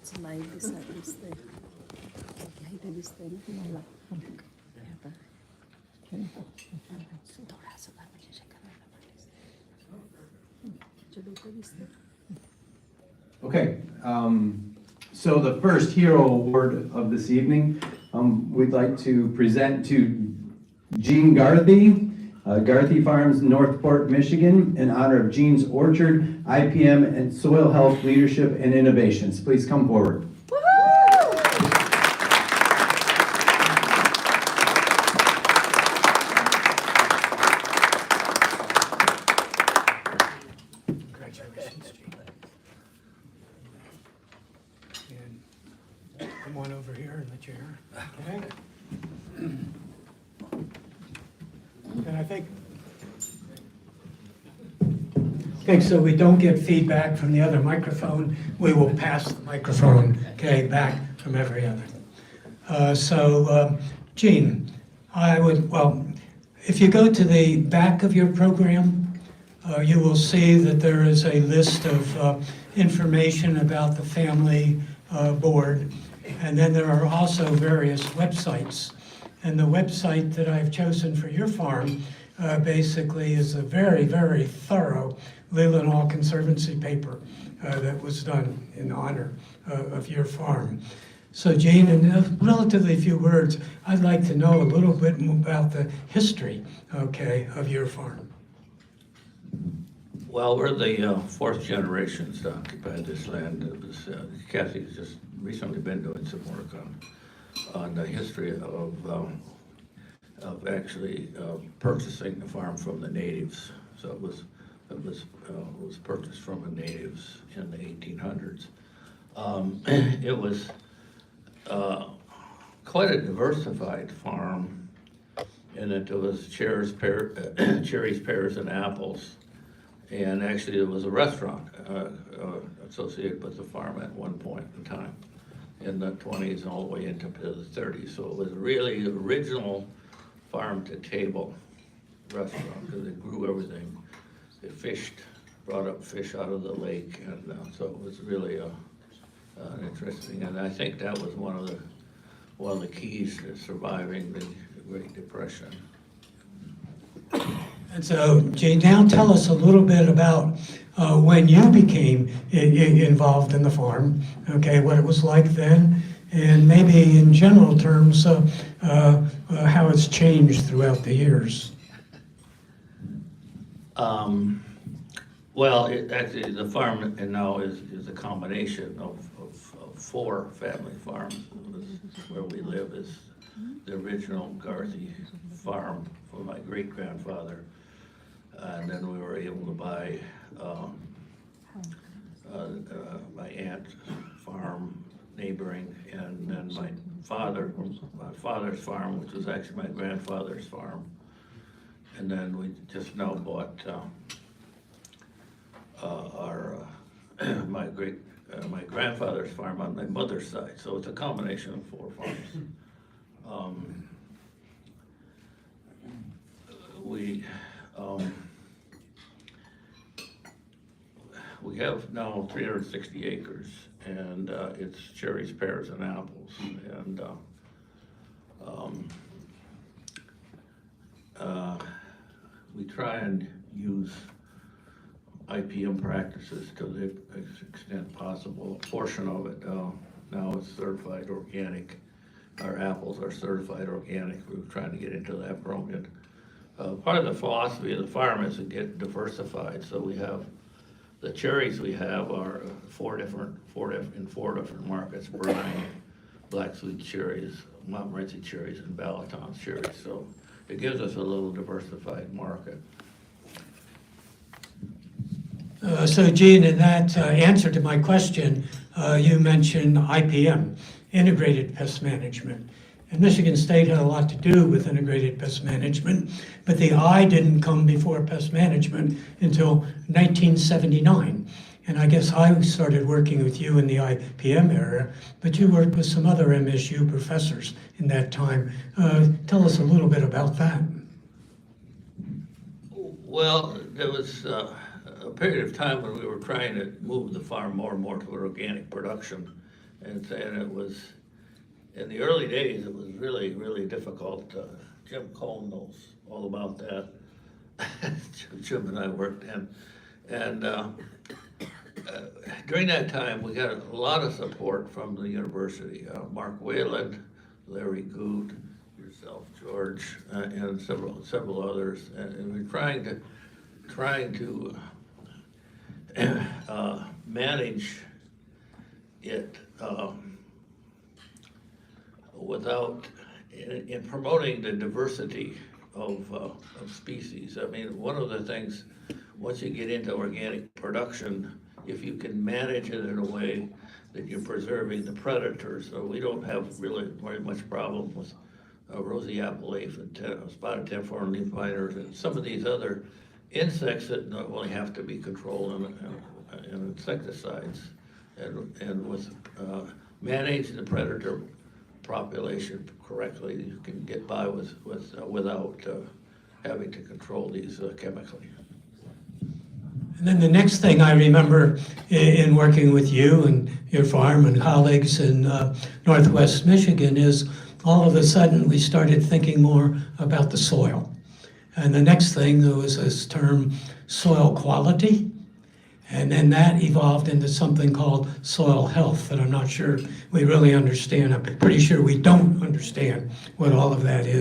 Selain bisa liste, kita liste ni malah. Okay, so the first Hero Award of this evening, we'd like to present to Gene Garthy, Garthy Farms, Northport, Michigan, in honor of Gene's Orchard, IPM, and Soil Health Leadership and Innovations. Please come forward. Congratulations, Gene. And come on over here in the chair, okay? And I think, okay, so we don't get feedback from the other microphone, we will pass the microphone, okay, back from every other. Gene, if you go to the back of your program, you will see that there is a list of information about the family board, and then there are also various websites. And the website that I've chosen for your farm basically is a very, very thorough Leland Hall Conservancy paper that was done in honor of your farm. So Gene, in relatively few words, I'd like to know a little bit more about the history, okay, of your farm. Well, we're the fourth generation to occupy this land. It was, Kathy's just recently been doing some work on the history of actually purchasing the farm from the natives. So it was purchased from the natives in the 1800s. It was quite a diversified farm in that there was cherries, pears, and apples. And actually, there was a restaurant associated with the farm at one point in time, in the 20s and all the way into the 30s. So it was really the original farm-to-table restaurant, because they grew everything. They fished, brought up fish out of the lake, and so it was really interesting. And I think that was one of the keys to surviving the Great Depression. And so, Gene, now tell us a little bit about when you became involved in the farm, okay, what it was like then, and maybe in general terms, how it's changed throughout the years. Well, actually, the farm now is a combination of 4 family farms. Where we live is the original Garthy farm for my great-grandfather. And then we were able to buy my aunt's farm neighboring, and then my father's farm, which was actually my grandfather's farm. And then we just now bought my grandfather's farm on my mother's side. So it's a combination of 4 farms. We have now 360 acres, and it's cherries, pears, and apples. And we try and use IPM practices to the extent possible. A portion of it now is certified organic. Our apples are certified organic. We're trying to get into that program. Part of the philosophy of the farm is to get diversified. So we have the cherries we have are in four different markets: brine, black sweet cherries, Montmorency cherries, and Balaton cherries. So it gives us a little diversified market. So Gene, in that answer to my question, you mentioned IPM, Integrated Pest Management. And Michigan State had a lot to do with integrated pest management, but the I didn't come before pest management until 1979. And I guess I started working with you in the IPM era, but you worked with some other MSU professors in that time. Tell us a little bit about that. Well, there was a period of time when we were trying to move the farm more and more toward organic production. And it was, in the early days, it was really, really difficult. Jim Cone knows all about that. Jim and I worked in. And during that time, we got a lot of support from the university. Mark Whalen, Larry Goot, yourself, George, and several others. And we're trying to manage it without, in promoting the diversity of species. I mean, one of the things, once you get into organic production, if you can manage it in a way that you're preserving the predators, so we don't have really very much problem with rosy apple aphid, spotted tenthorn leaf miners, and some of these other insects that not only have to be controlled in insecticides, and with managing the predator population correctly, you can get by without having to control these chemically. And then the next thing I remember in working with you and your farm and colleagues in Northwest Michigan is all of a sudden we started thinking more about the soil. And the next thing, there was this term soil quality. And then that evolved into something called soil health that I'm not sure we really understand. I'm pretty sure we don't understand what all of that is.